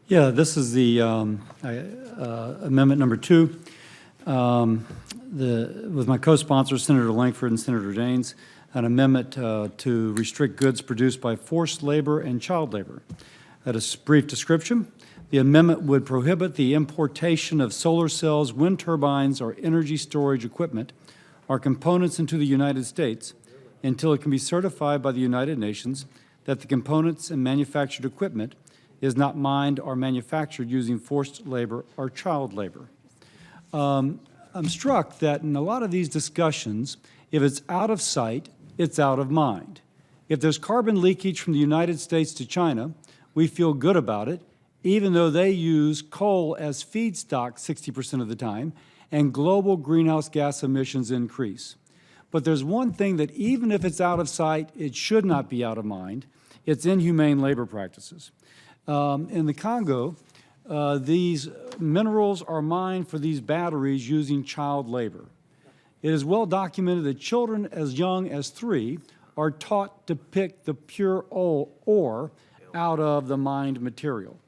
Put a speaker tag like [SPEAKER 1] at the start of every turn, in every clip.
[SPEAKER 1] Yeah, this is the amendment number 2. With my co-sponsors, Senator Lankford and Senator Daines, an amendment to restrict goods produced by forced labor and child labor. At a brief description, the amendment would prohibit the importation of solar cells, wind turbines, or energy storage equipment or components into the United States until it can be certified by the United Nations that the components and manufactured equipment is not mined or manufactured using forced labor or child labor. I'm struck that in a lot of these discussions, if it's out of sight, it's out of mind. If there's carbon leakage from the United States to China, we feel good about it, even though they use coal as feedstock 60% of the time, and global greenhouse gas emissions increase. But there's one thing that even if it's out of sight, it should not be out of mind. It's inhumane labor practices. In the Congo, these minerals are mined for these batteries using child labor. It is well documented that children as young as 3 are taught to pick the pure ore out of the mined material.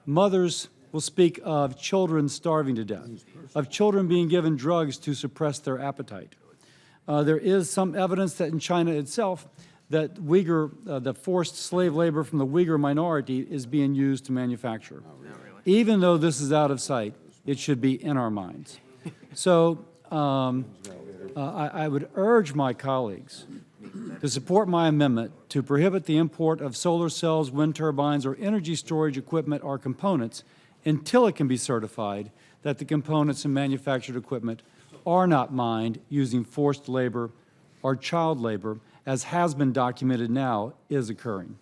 [SPEAKER 1] Mothers will speak of children starving to death, of children being given drugs to suppress their appetite. There is some evidence that in China itself, that the forced slave labor from the Uyghur minority is being used to manufacture. Even though this is out of sight, it should be in our minds. So I would urge my colleagues to support my amendment to prohibit the import of solar cells, wind turbines, or energy storage equipment or components until it can be certified that the components and manufactured equipment are not mined using forced labor or child labor, as has been documented now is occurring.